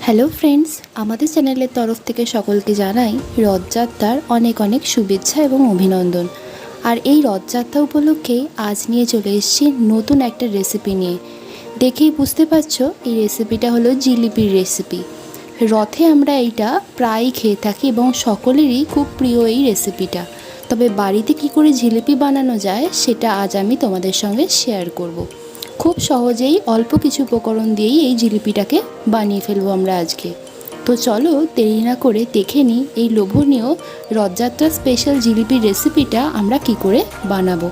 Hello friends, আমাদের চ্যানেলের তরফ থেকে সকলকে জানাই রথযাত্রার অনেক অনেক শুভেচ্ছা এবং অভিনন্দন। আর এই রথযাত্রা উপলক্ষেই আজ নিয়ে চলে এসেছি নতুন একটা রেসিপি নিয়ে। দেখেই বুঝতে পারছো এই রেসিপিটা হলো জিলিপির রেসিপি। রথে আমরা এইটা প্রায়ই খেয়ে থাকি এবং সকলেরই খুব প্রিয় এই রেসিপিটা। তবে বাড়িতে কি করে জিলিপি বানানো যায় সেটা আজ আমি তোমাদের সঙ্গে শেয়ার করব। খুব সহজেই অল্প কিছু উপকরণ দিয়েই এই জিলিপিটাকে বানিয়ে ফেলবো আমরা আজকে। তো চলো দেরি না করে দেখে নিই এই লোভনীয় রথযাত্রা স্পেশাল জিলিপির রেসিপিটা আমরা কি করে বানাবো।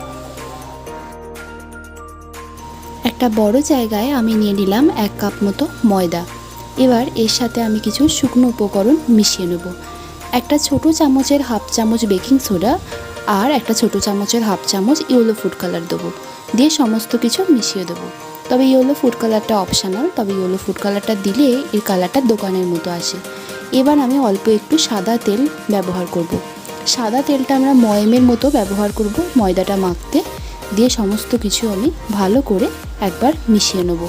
একটা বড় জায়গায় আমি নিয়ে নিলাম 1 কাপ মতো ময়দা। এবার এর সাথে আমি কিছু শুকনো উপকরণ মিশিয়ে নেব। একটা ছোট চামচের হাফ চামচ বেকিং সোডা আর একটা ছোট চামচের হাফ চামচ ইয়েলো ফুড কালার দেবো, দিয়ে সমস্ত কিছু মিশিয়ে দেবো। তবে ইয়েলো ফুড কালারটা অপশনাল, তবে ইয়েলো ফুড কালারটা দিলে এর কালারটা দোকানের মতো আসে। এবার আমি অল্প একটু সাদা তেল ব্যবহার করব। সাদা তেলটা আমরা ময়মের মতো ব্যবহার করব ময়দাটা মাখতে। দিয়ে সমস্ত কিছু আমি ভালো করে একবার মিশিয়ে নেব।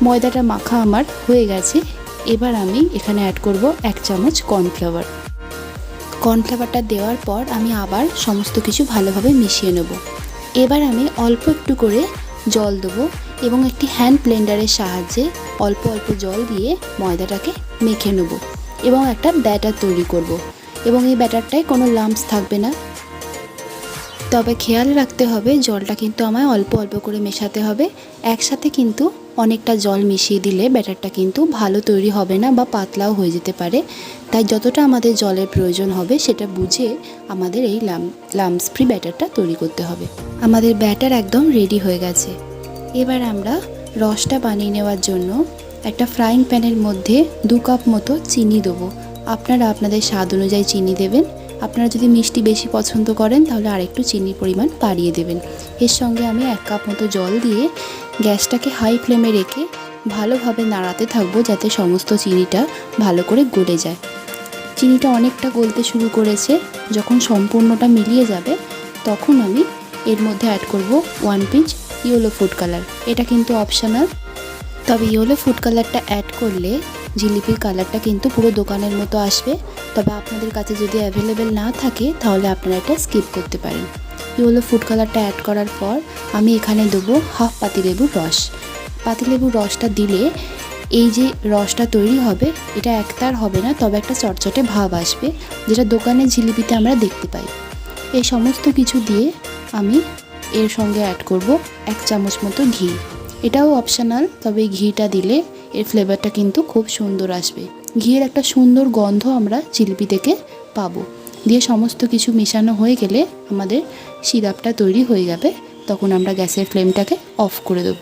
ময়দাটা মাখা আমার হয়ে গেছে। এবার আমি এখানে অ্যাড করব 1 চামচ কর্নফ্লাওয়ার। কর্নফ্লাওয়ারটা দেওয়ার পর আমি আবার সমস্ত কিছু ভালোভাবে মিশিয়ে নেব। এবার আমি অল্প একটু করে জল দেবো এবং একটি হ্যান্ড ব্লেন্ডারের সাহায্যে অল্প অল্প জল দিয়ে ময়দাটাকে মেখে নেব এবং একটা ব্যাটার তৈরি করব। এবং এই ব্যাটারটায় কোনো লাম্পস থাকবে না। তবে খেয়াল রাখতে হবে জলটা কিন্তু আমায় অল্প অল্প করে মেশাতে হবে। একসাথে কিন্তু অনেকটা জল মিশিয়ে দিলে ব্যাটারটা কিন্তু ভালো তৈরি হবে না বা পাতলাও হয়ে যেতে পারে। তাই যতটা আমাদের জলের প্রয়োজন হবে সেটা বুঝে আমাদের এই লাম্পস ফ্রি ব্যাটারটা তৈরি করতে হবে। আমাদের ব্যাটার একদম রেডি হয়ে গেছে। এবার আমরা রসটা বানিয়ে নেওয়ার জন্য একটা ফ্রাইং প্যানের মধ্যে 2 কাপ মতো চিনি দেবো। আপনারা আপনাদের স্বাদ অনুযায়ী চিনি দেবেন। আপনারা যদি মিষ্টি বেশি পছন্দ করেন তাহলে আরেকটু চিনির পরিমাণ বাড়িয়ে দেবেন। এর সঙ্গে আমি 1 কাপ মতো জল দিয়ে গ্যাসটাকে হাই ফ্লেমে রেখে ভালোভাবে নাড়াতে থাকবো যাতে সমস্ত চিনিটা ভালো করে গলে যায়। চিনিটা অনেকটা গলতে শুরু করেছে। যখন সম্পূর্ণটা মিলিয়ে যাবে তখন আমি এর মধ্যে অ্যাড করব 1 পিঞ্চ ইয়েলো ফুড কালার। এটা কিন্তু অপশনাল, তবে ইয়েলো ফুড কালারটা অ্যাড করলে জিলিপির কালারটা কিন্তু পুরো দোকানের মতো আসবে। তবে আপনাদের কাছে যদি অ্যাভেলেবেল না থাকে তাহলে আপনারা এটা স্কিপ করতে পারেন। ইয়েলো ফুড কালারটা অ্যাড করার পর আমি এখানে দেবো হাফ পাতিলেবুর রস। পাতিলেবুর রসটা দিলে এই যে রসটা তৈরি হবে এটা একতার হবে না, তবে একটা চটচটে ভাব আসবে যেটা দোকানের জিলিপিতে আমরা দেখতে পাই। এই সমস্ত কিছু দিয়ে আমি এর সঙ্গে অ্যাড করব 1 চামচ মতো ঘি। এটাও অপশনাল, তবে ঘিটা দিলে এর ফ্লেভারটা কিন্তু খুব সুন্দর আসবে। ঘিয়ের একটা সুন্দর গন্ধ আমরা জিলিপি থেকে পাবো। দিয়ে সমস্ত কিছু মেশানো হয়ে গেলে আমাদের সিরাপটা তৈরি হয়ে যাবে। তখন আমরা গ্যাসের ফ্লেমটাকে অফ করে দেবো।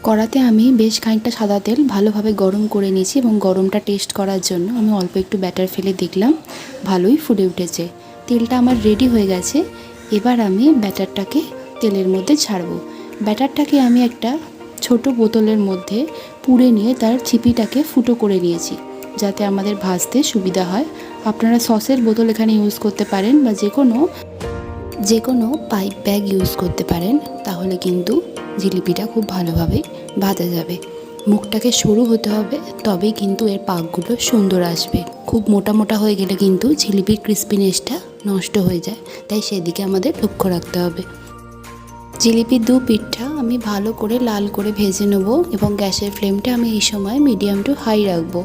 কড়াতে আমি বেশ খানিকটা সাদা তেল ভালোভাবে গরম করে নিয়েছি এবং গরমটা টেস্ট করার জন্য আমি অল্প একটু ব্যাটার ফেলে দেখলাম ভালোই ফুলে উঠেছে। তেলটা আমার রেডি হয়ে গেছে। এবার আমি ব্যাটারটাকে তেলের মধ্যে ছাড়বো। ব্যাটারটাকে আমি একটা ছোট বোতলের মধ্যে পুড়ে নিয়ে তার ছিপিটাকে ফুটো করে নিয়েছি যাতে আমাদের ভাজতে সুবিধা হয়। আপনারা সসের বোতল এখানে ইউজ করতে পারেন বা যে কোনো পাইপ ব্যাগ ইউজ করতে পারেন, তাহলে কিন্তু জিলিপিটা খুব ভালোভাবে ভাজা যাবে। মুখটাকে সরু হতে হবে, তবেই কিন্তু এর পাকগুলো সুন্দর আসবে। খুব মোটা মোটা হয়ে গেলে কিন্তু জিলিপির ক্রিস্পিনেসটা নষ্ট হয়ে যায়, তাই সেদিকে আমাদের লক্ষ্য রাখতে হবে। জিলিপির 2 পিঠটা আমি ভালো করে লাল করে ভেজে নেব এবং গ্যাসের ফ্লেমটা আমি এই সময় মিডিয়াম টু হাই রাখবো।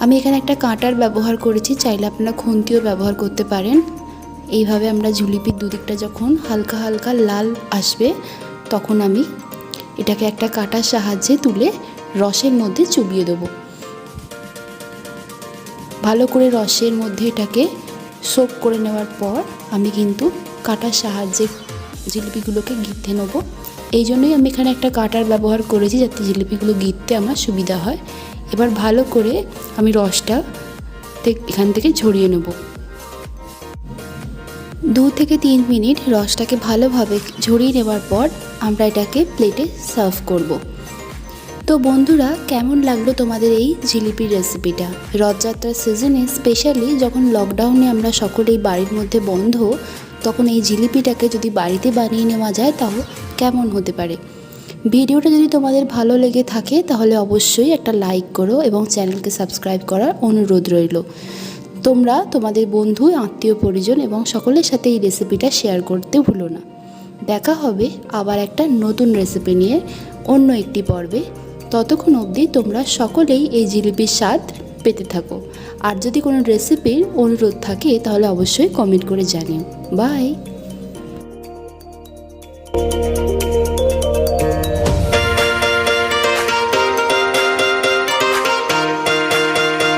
আমি এখানে একটা কাঁটার ব্যবহার করেছি, চাইলে আপনারা খুন্তিও ব্যবহার করতে পারেন। এইভাবে আমরা জিলিপির দুদিকটা যখন হালকা হালকা লাল আসবে তখন আমি এটাকে একটা কাঁটার সাহায্যে তুলে রসের মধ্যে চুবিয়ে দেবো। ভালো করে রসের মধ্যে এটাকে সোক করে নেওয়ার পর আমি কিন্তু কাঁটার সাহায্যে জিলিপিগুলোকে গিঁথে নেব। এই জন্যই আমি এখানে একটা কাঁটার ব্যবহার করেছি যাতে জিলিপিগুলো গিঁথতে আমার সুবিধা হয়। এবার ভালো করে আমি রসটা এখান থেকে ঝরিয়ে নেব। 2 থেকে 3 মিনিট রসটাকে ভালোভাবে ঝরিয়ে নেওয়ার পর আমরা এটাকে প্লেটে সার্ভ করব। তো বন্ধুরা, কেমন লাগলো তোমাদের এই জিলিপির রেসিপিটা? রথযাত্রার সিজনে স্পেশালি যখন লকডাউনে আমরা সকলেই বাড়ির মধ্যে বন্ধ, তখন এই জিলিপিটাকে যদি বাড়িতে বানিয়ে নেওয়া যায় তাহলে কেমন হতে পারে। ভিডিওটা যদি তোমাদের ভালো লেগে থাকে তাহলে অবশ্যই একটা লাইক করো এবং চ্যানেলকে সাবস্ক্রাইব করার অনুরোধ রইল। তোমরা তোমাদের বন্ধু, আত্মীয় পরিজন এবং সকলের সাথে এই রেসিপিটা শেয়ার করতে ভুলো না। দেখা হবে আবার একটা নতুন রেসিপি নিয়ে অন্য একটি পর্বে। ততক্ষণ অবধি তোমরা সকলেই এই জিলিপির স্বাদ পেতে থাকো। আর যদি কোনো রেসিপির অনুরোধ থাকে তাহলে অবশ্যই কমেন্ট করে জানিও। বাই।